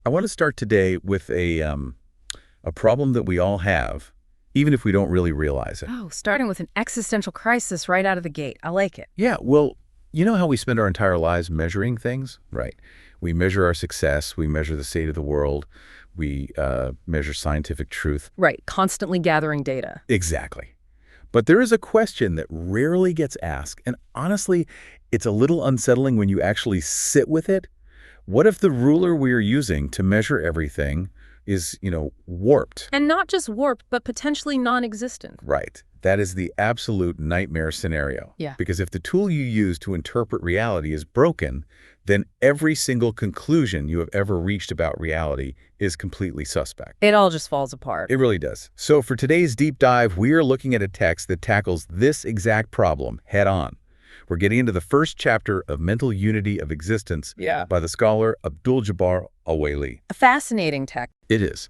I want to start today with a problem that we all have, even if we don't really realize it. Oh, starting with an existential crisis right out of the gate. I like it. Yeah, well, you know how we spend our entire lives measuring things? Right. We measure our success, we measure the state of the world, we measure scientific truth. Right, constantly gathering data. Exactly. But there is a question that rarely gets asked, and honestly, it's a little unsettling when you actually sit with it. What if the ruler we are using to measure everything is, warped? And not just warped, but potentially non-existent. Right. That is the absolute nightmare scenario. Yeah. Because if the tool you use to interpret reality is broken, then every single conclusion you have ever reached about reality is completely suspect. It all just falls apart. It really does. So for today's deep dive, we are looking at a text that tackles this exact problem head on. We're getting into the first chapter of Mental Unity of Existence by the scholar Abdul-Jabbar Al-Waily. A fascinating text. It is.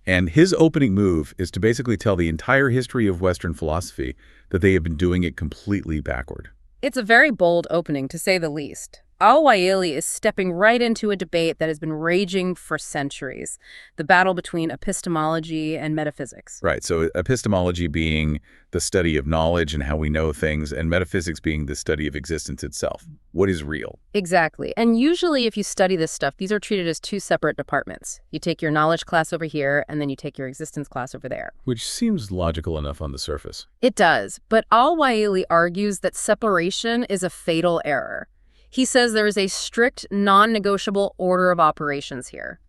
And his opening move is to basically tell the entire history of Western philosophy that they have been doing it completely backward. It's a very bold opening, to say the least. Al-Waily is stepping right into a debate that has been raging for centuries, the battle between epistemology and metaphysics. Right, so epistemology being the study of knowledge and how we know things, and metaphysics being the study of existence itself. What is real? Exactly. And usually if you study this stuff, these are treated as two separate departments. You take your knowledge class over here, and then you take your existence class over there. Which seems logical enough on the surface. It does, but Al-Waily argues that separation is a fatal error. He says there is a strict, non-negotiable order of operations here.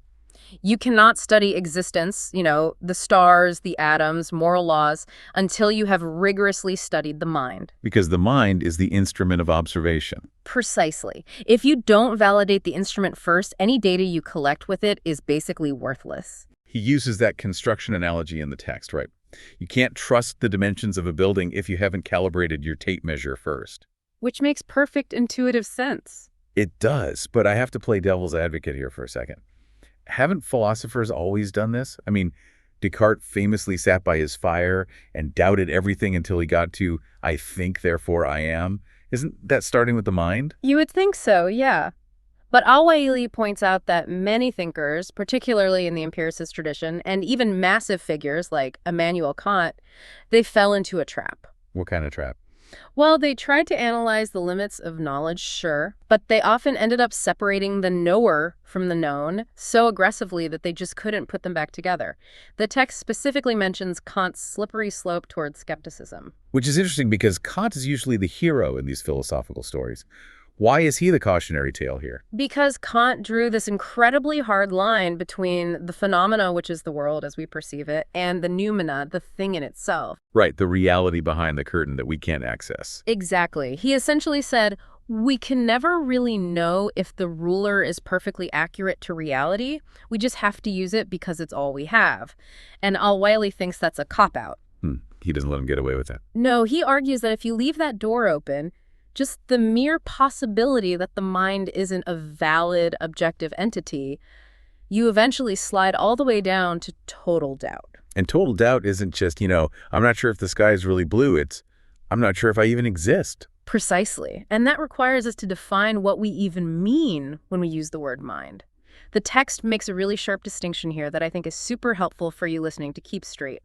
You cannot study existence, the stars, the atoms, moral laws, until you have rigorously studied the mind. Because the mind is the instrument of observation. Precisely. If you don't validate the instrument first, any data you collect with it is basically worthless. He uses that construction analogy in the text, right? You can't trust the dimensions of a building if you haven't calibrated your tape measure first. Which makes perfect intuitive sense. It does, but I have to play devil's advocate here for a second. Haven't philosophers always done this? I mean, Descartes famously sat by his fire and doubted everything until he got to, I think, therefore I am. Isn't that starting with the mind? You would think so, yeah. But Al-Waily points out that many thinkers, particularly in the empiricist tradition, and even massive figures like Immanuel Kant, they fell into a trap. What kind of trap? Well, they tried to analyze the limits of knowledge, sure, but they often ended up separating the knower from the known so aggressively that they just couldn't put them back together. The text specifically mentions Kant's slippery slope towards skepticism. Which is interesting because Kant is usually the hero in these philosophical stories. Why is he the cautionary tale here? Because Kant drew this incredibly hard line between the phenomena, which is the world as we perceive it, and the noumena, the thing in itself. Right, the reality behind the curtain that we can't access. Exactly. He essentially said, we can never really know if the ruler is perfectly accurate to reality. We just have to use it because it's all we have. And Al-Waily thinks that's a cop-out. He doesn't let him get away with that. No, he argues that if you leave that door open, just the mere possibility that the mind isn't a valid, objective entity, you eventually slide all the way down to total doubt. And total doubt isn't just, I'm not sure if the sky is really blue. It's, I'm not sure if I even exist. Precisely. And that requires us to define what we even mean when we use the word mind. The text makes a really sharp distinction here that I think is super helpful for you listening to keep straight.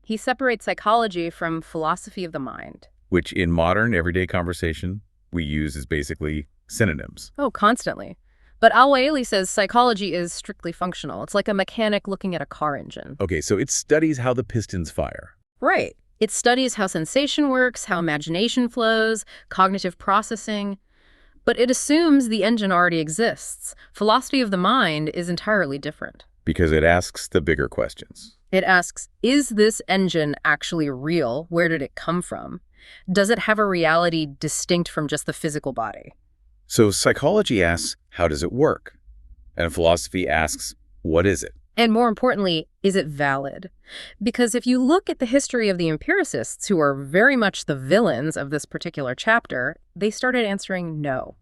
He separates psychology from philosophy of the mind. Which in modern, everyday conversation, we use as basically synonyms. Oh, constantly. But Al-Waily says psychology is strictly functional. It's like a mechanic looking at a car engine. Okay, so it studies how the pistons fire. Right. It studies how sensation works, how imagination flows, cognitive processing. But it assumes the engine already exists. Philosophy of the mind is entirely different. Because it asks the bigger questions. It asks, is this engine actually real? Where did it come from? Does it have a reality distinct from just the physical body? So psychology asks, how does it work? And philosophy asks, what is it? And more importantly, is it valid? Because if you look at the history of the empiricists, who are very much the villains of this particular chapter, they started answering no.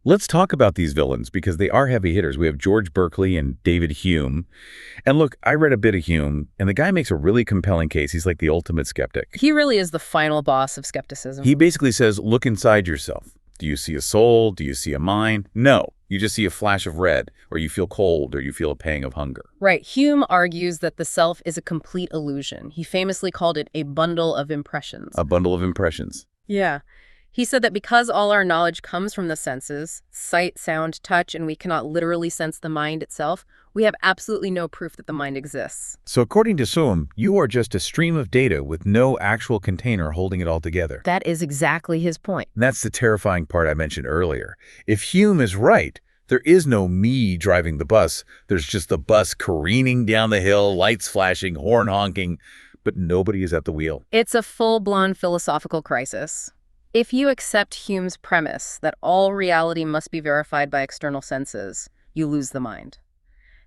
Let's talk about these villains because they are heavy hitters. We have George Berkeley and David Hume. And look, I read a bit of Hume, and the guy makes a really compelling case. He's like the ultimate skeptic. He really is the final boss of skepticism. He basically says, look inside yourself. Do you see a soul? Do you see a mind? No, You just see a flash of red, or you feel cold, or you feel a pang of hunger. Right. Hume argues that the self is a complete illusion. He famously called it a bundle of impressions. A bundle of impressions. Yeah. He said that because all our knowledge comes from the senses, sight, sound, touch, and we cannot literally sense the mind itself, we have absolutely no proof that the mind exists. So according to Hume, you are just a stream of data with no actual container holding it all together. That is exactly his point. And that's the terrifying part I mentioned earlier. If Hume is right, there is no me driving the bus. There's just the bus careening down the hill, lights flashing, horn honking, but nobody is at the wheel. It's a full-blown philosophical crisis. If you accept Hume's premise that all reality must be verified by external senses, you lose the mind.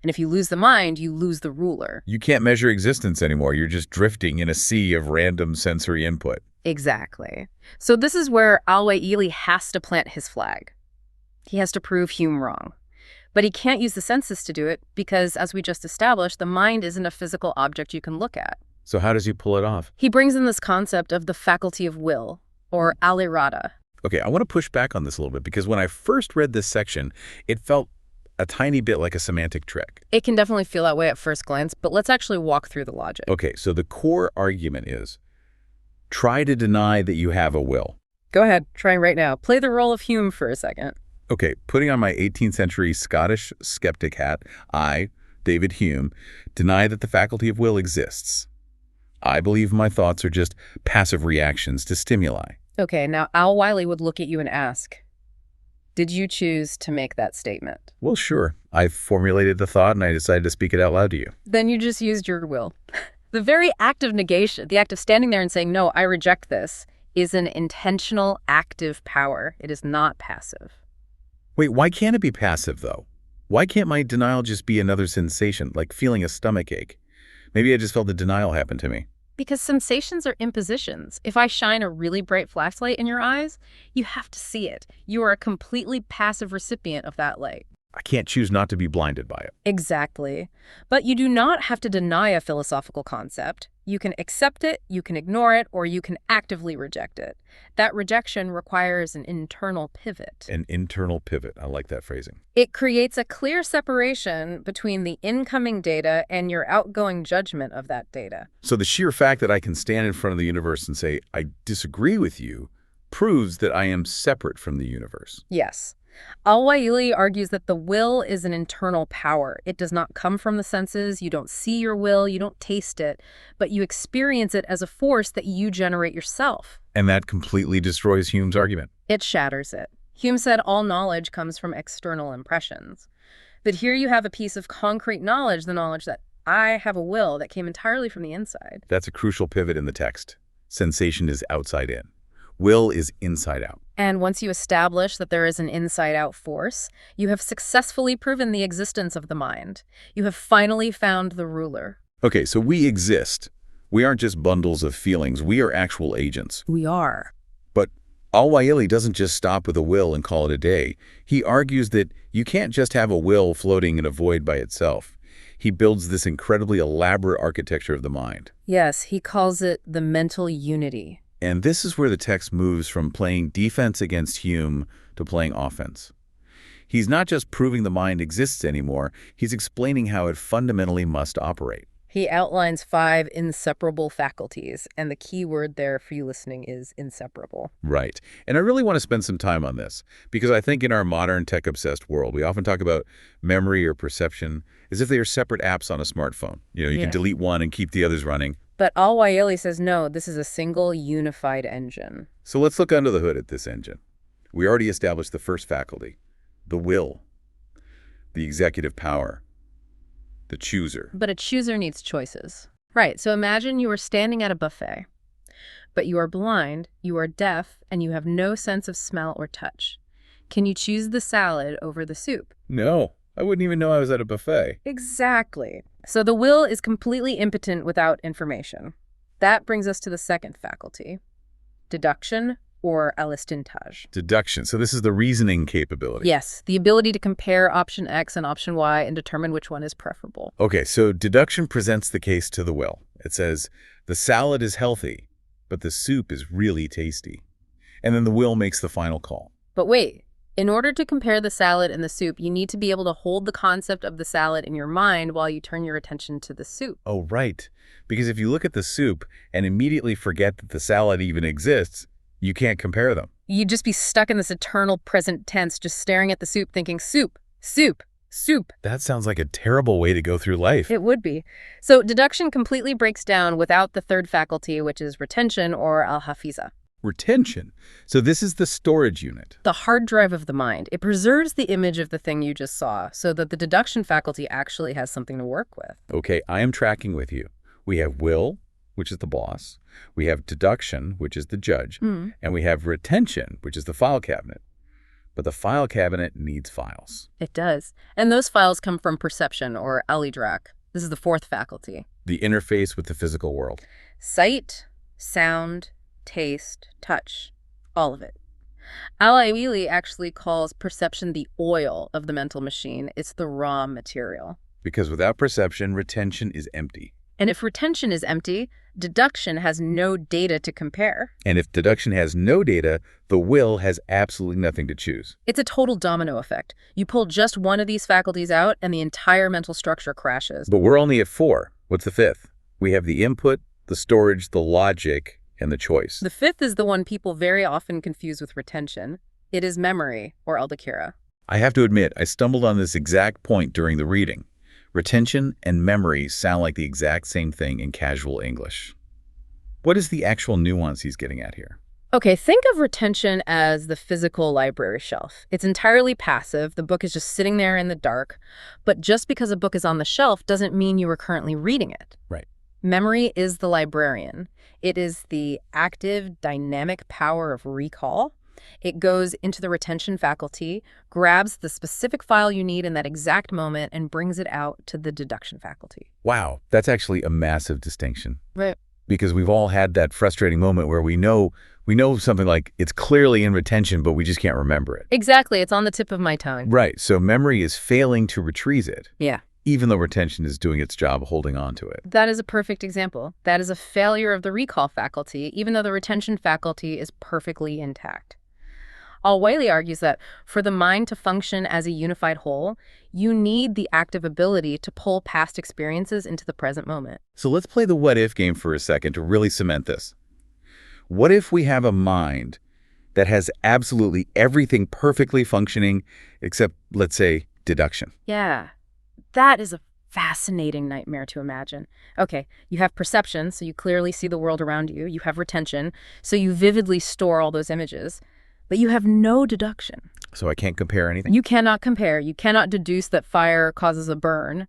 And if you lose the mind, you lose the ruler. You can't measure existence anymore. You're just drifting in a sea of random sensory input. Exactly. So this is where Al-Waily has to plant his flag. He has to prove Hume wrong. But he can't use the senses to do it because, as we just established, the mind isn't a physical object you can look at. So how does he pull it off? He brings in this concept of the faculty of will, or al-irada. Okay, I want to push back on this a little bit because when I first read this section, it felt a tiny bit like a semantic trick. It can definitely feel that way at first glance, but let's actually walk through the logic. Okay, so the core argument is, try to deny that you have a will. Go ahead, try right now. Play the role of Hume for a second. Okay, putting on my 18th century Scottish skeptic hat, I, David Hume, deny that the faculty of will exists. I believe my thoughts are just passive reactions to stimuli. Okay, now Al-Waily would look at you and ask, did you choose to make that statement? Well, sure. I formulated the thought and I decided to speak it out loud to you. Then you just used your will. The very act of negation, the act of standing there and saying, no, I reject this, is an intentional, active power. It is not passive. Wait, why can't it be passive, though? Why can't my denial just be another sensation, like feeling a stomach ache? Maybe I just felt the denial happen to me. Because sensations are impositions. If I shine a really bright flashlight in your eyes, you have to see it. You are a completely passive recipient of that light. I can't choose not to be blinded by it. Exactly. But you do not have to deny a philosophical concept. You can accept it, you can ignore it, or you can actively reject it. That rejection requires an internal pivot. An internal pivot. I like that phrasing. It creates a clear separation between the incoming data and your outgoing judgment of that data. So the sheer fact that I can stand in front of the universe and say, I disagree with you, proves that I am separate from the universe. Yes. Al-Waily argues that the will is an internal power. It does not come from the senses. You don't see your will, you don't taste it, but you experience it as a force that you generate yourself. And that completely destroys Hume's argument. It shatters it. Hume said all knowledge comes from external impressions. But here you have a piece of concrete knowledge, the knowledge that I have a will that came entirely from the inside. That's a crucial pivot in the text. Sensation is outside in. Will is inside out. And once you establish that there is an inside-out force, you have successfully proven the existence of the mind. You have finally found the ruler. Okay, so we exist. We aren't just bundles of feelings. We are actual agents. We are. But Al-Waily doesn't just stop with a will and call it a day. He argues that you can't just have a will floating in a void by itself. He builds this incredibly elaborate architecture of the mind. Yes, he calls it the mental unity. And this is where the text moves from playing defense against Hume to playing offense. He's not just proving the mind exists anymore, he's explaining how it fundamentally must operate. He outlines 5 inseparable faculties, and the key word there for you listening is inseparable. Right. And I really want to spend some time on this, because I think in our modern tech-obsessed world, we often talk about memory or perception as if they are separate apps on a smartphone. You can delete one and keep the others running. But Al-Waily says, no, this is a single unified engine. So let's look under the hood at this engine. We already established the first faculty, the will, the executive power, the chooser. But a chooser needs choices. Right, so imagine you are standing at a buffet, but you are blind, you are deaf, and you have no sense of smell or touch. Can you choose the salad over the soup? No, I wouldn't even know I was at a buffet. Exactly. So the will is completely impotent without information. That brings us to the second faculty, deduction or alistintage. Deduction. So this is the reasoning capability. Yes, the ability to compare option X and option Y and determine which one is preferable. Okay, so deduction presents the case to the will. It says, the salad is healthy, but the soup is really tasty. And then the will makes the final call. But wait, In order to compare the salad and the soup, you need to be able to hold the concept of the salad in your mind while you turn your attention to the soup. Oh, right. Because if you look at the soup and immediately forget that the salad even exists, you can't compare them. You'd just be stuck in this eternal present tense, just staring at the soup, thinking soup, soup, soup. That sounds like a terrible way to go through life. It would be. So deduction completely breaks down without the third faculty, which is retention or al-hafiza. Retention. So this is the storage unit. The hard drive of the mind. It preserves the image of the thing you just saw so that the deduction faculty actually has something to work with. Okay, I am tracking with you. We have will, which is the boss. We have deduction, which is the judge. And we have retention, which is the file cabinet. But the file cabinet needs files. It does. And those files come from perception, or al-idrak. This is the fourth faculty. The interface with the physical world. Sight, sound, taste, touch, all of it. Al-Waily actually calls perception the oil of the mental machine. It's the raw material. Because without perception, retention is empty. And if retention is empty, deduction has no data to compare. And if deduction has no data, the will has absolutely nothing to choose. It's a total domino effect. You pull just one of these faculties out and the entire mental structure crashes. But we're only at 4. What's the 5th? We have the input, the storage, the logic, and the choice. The 5th is the one people very often confuse with retention. It is memory, or al-dhakira. I have to admit, I stumbled on this exact point during the reading. Retention and memory sound like the exact same thing in casual English. What is the actual nuance he's getting at here? Okay, think of retention as the physical library shelf. It's entirely passive. The book is just sitting there in the dark. But just because a book is on the shelf doesn't mean you are currently reading it. Right. Memory is the librarian. It is the active, dynamic power of recall. It goes into the retention faculty, grabs the specific file you need in that exact moment, and brings it out to the deduction faculty. Wow, that's actually a massive distinction. Right. Because we've all had that frustrating moment where we know something like it's clearly in retention, but we just can't remember it. Exactly. It's on the tip of my tongue. Right. So memory is failing to retrieve it. Yeah. Even though retention is doing its job holding on to it. That is a perfect example. That is a failure of the recall faculty, even though the retention faculty is perfectly intact. Al-Waily argues that for the mind to function as a unified whole, you need the active ability to pull past experiences into the present moment. So let's play the what-if game for a second to really cement this. What if we have a mind that has absolutely everything perfectly functioning except, let's say, deduction? Yeah, that is a fascinating nightmare to imagine. Okay, you have perception, so you clearly see the world around you. You have retention, so you vividly store all those images. But you have no deduction. So I can't compare anything? You cannot compare. You cannot deduce that fire causes a burn.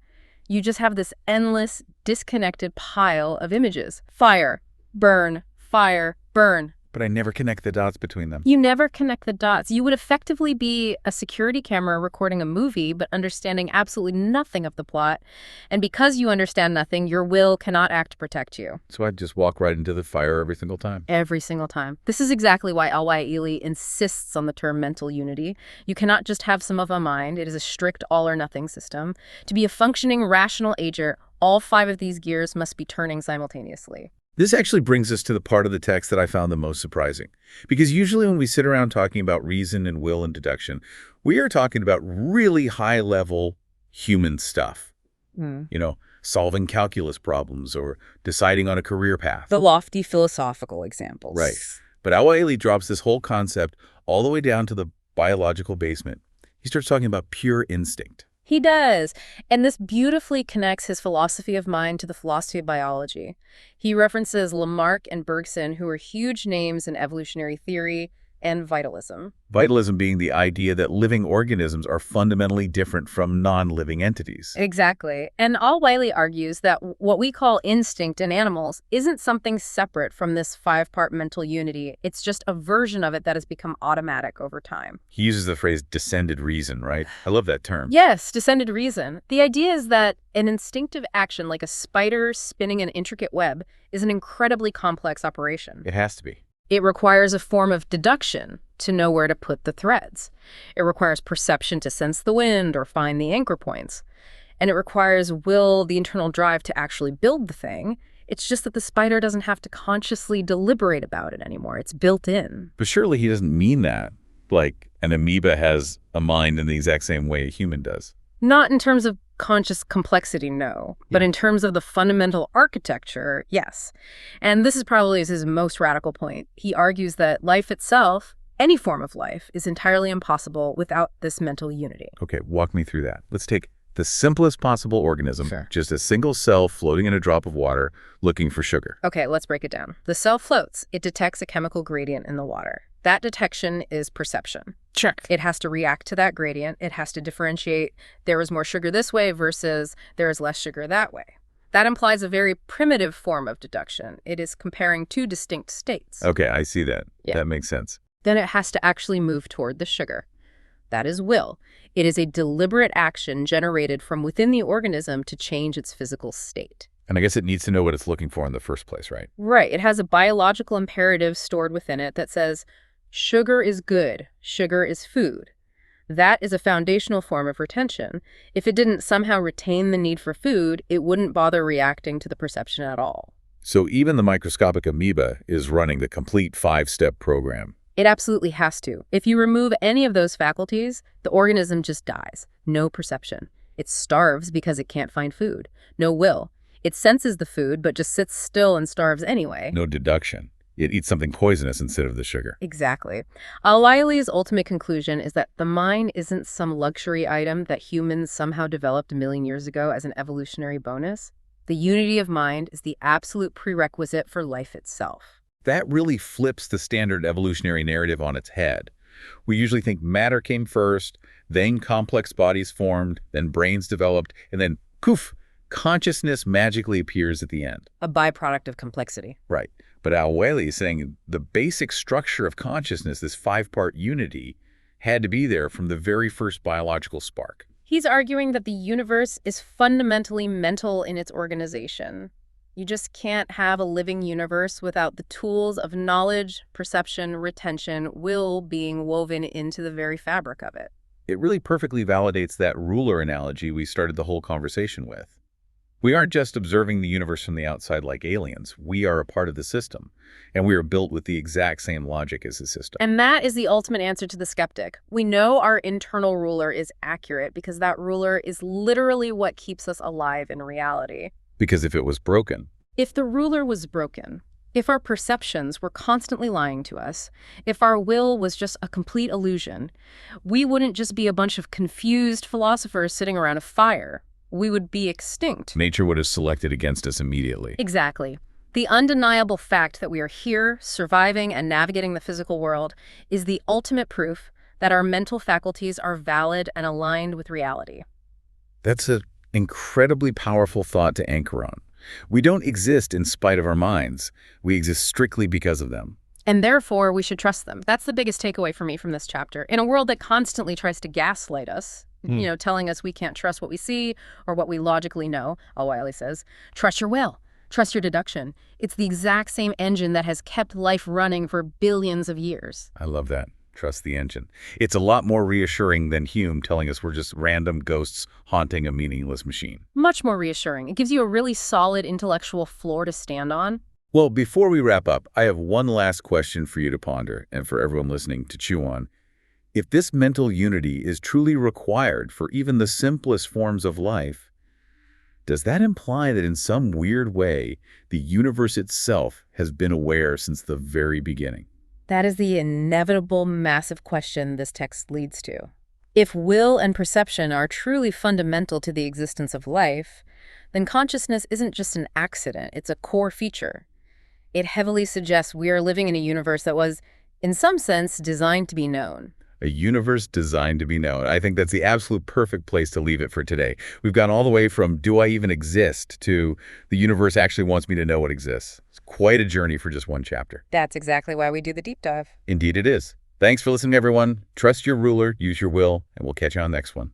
You just have this endless, disconnected pile of images. Fire, burn, fire, burn. But I never connect the dots between them. You never connect the dots. You would effectively be a security camera recording a movie, but understanding absolutely nothing of the plot. And because you understand nothing, your will cannot act to protect you. So I'd just walk right into the fire every single time. Every single time. This is exactly why Al-Waily insists on the term mental unity. You cannot just have some of a mind. It is a strict all-or-nothing system. To be a functioning, rational agent, all 5 of these gears must be turning simultaneously. This actually brings us to the part of the text that I found the most surprising. Because usually when we sit around talking about reason and will and deduction, we are talking about really high-level human stuff. You know, solving calculus problems or deciding on a career path. The lofty philosophical examples. Right. But Al-Waily drops this whole concept all the way down to the biological basement. He starts talking about pure instinct. He does. And this beautifully connects his philosophy of mind to the philosophy of biology. He references Lamarck and Bergson, who are huge names in evolutionary theory and vitalism. Vitalism being the idea that living organisms are fundamentally different from non-living entities. Exactly. And Al-Waily argues that what we call instinct in animals isn't something separate from this 5-part mental unity. It's just a version of it that has become automatic over time. He uses the phrase descended reason, right? I love that term. Yes, descended reason. The idea is that an instinctive action like a spider spinning an intricate web is an incredibly complex operation. It has to be. It requires a form of deduction to know where to put the threads. It requires perception to sense the wind or find the anchor points. And it requires will, the internal drive to actually build the thing. It's just that the spider doesn't have to consciously deliberate about it anymore. It's built in. But surely he doesn't mean that. Like an amoeba has a mind in the exact same way a human does. Not in terms of conscious complexity, no. But Yeah. in terms of the fundamental architecture, yes. And this is probably his most radical point. He argues that life itself, any form of life, is entirely impossible without this mental unity. Okay, walk me through that. Let's take the simplest possible organism, Sure. just a single cell floating in a drop of water looking for sugar. Okay, let's break it down. The cell floats. It detects a chemical gradient in the water. That detection is perception. Check. It has to react to that gradient. It has to differentiate there is more sugar this way versus there is less sugar that way. That implies a very primitive form of deduction. It is comparing two distinct states. Okay, I see that. Yeah. That makes sense. Then it has to actually move toward the sugar. That is will. It is a deliberate action generated from within the organism to change its physical state. And I guess it needs to know what it's looking for in the first place, right? Right. It has a biological imperative stored within it that says, sugar is good, sugar is food. That is a foundational form of retention. If it didn't somehow retain the need for food, it wouldn't bother reacting to the perception at all. So even the microscopic amoeba is running the complete 5-step program. It absolutely has to. If you remove any of those faculties, the organism just dies. No perception. It starves because it can't find food. No will. It senses the food, but just sits still and starves anyway. No deduction. It eats something poisonous instead of the sugar. Exactly. Al-Waily's ultimate conclusion is that the mind isn't some luxury item that humans somehow developed a million years ago as an evolutionary bonus. The unity of mind is the absolute prerequisite for life itself. That really flips the standard evolutionary narrative on its head. We usually think matter came first, then complex bodies formed, then brains developed, and then, poof, consciousness magically appears at the end. A byproduct of complexity. Right. But Al-Waily is saying the basic structure of consciousness, this 5-part unity, had to be there from the very first biological spark. He's arguing that the universe is fundamentally mental in its organization. You just can't have a living universe without the tools of knowledge, perception, retention, will being woven into the very fabric of it. It really perfectly validates that ruler analogy we started the whole conversation with. We aren't just observing the universe from the outside like aliens. We are a part of the system, and we are built with the exact same logic as the system. And that is the ultimate answer to the skeptic. We know our internal ruler is accurate because that ruler is literally what keeps us alive in reality. Because if it was broken, If the ruler was broken, if our perceptions were constantly lying to us, if our will was just a complete illusion, we wouldn't just be a bunch of confused philosophers sitting around a fire. We would be extinct. nature would have selected against us immediately. Exactly. The undeniable fact that we are here, surviving and navigating the physical world is the ultimate proof that our mental faculties are valid and aligned with reality. That's an incredibly powerful thought to anchor on. We don't exist in spite of our minds. We exist strictly because of them. And therefore, we should trust them. That's the biggest takeaway for me from this chapter. In a world that constantly tries to gaslight us, telling us we can't trust what we see or what we logically know, Al-Waily says, trust your will, trust your deduction. It's the exact same engine that has kept life running for billions of years. I love that. Trust the engine. It's a lot more reassuring than Hume telling us we're just random ghosts haunting a meaningless machine. Much more reassuring. It gives you a really solid intellectual floor to stand on. Well, before we wrap up, I have one last question for you to ponder and for everyone listening to chew on. If this mental unity is truly required for even the simplest forms of life, does that imply that in some weird way, the universe itself has been aware since the very beginning? That is the inevitable massive question this text leads to. If will and perception are truly fundamental to the existence of life, then consciousness isn't just an accident, it's a core feature. It heavily suggests we are living in a universe that was, in some sense, designed to be known. A universe designed to be known. I think that's the absolute perfect place to leave it for today. We've gone all the way from do I even exist to the universe actually wants me to know what exists. It's quite a journey for just one chapter. That's exactly why we do the deep dive. Indeed it is. Thanks for listening, everyone. Trust your ruler, use your will, and we'll catch you on the next one.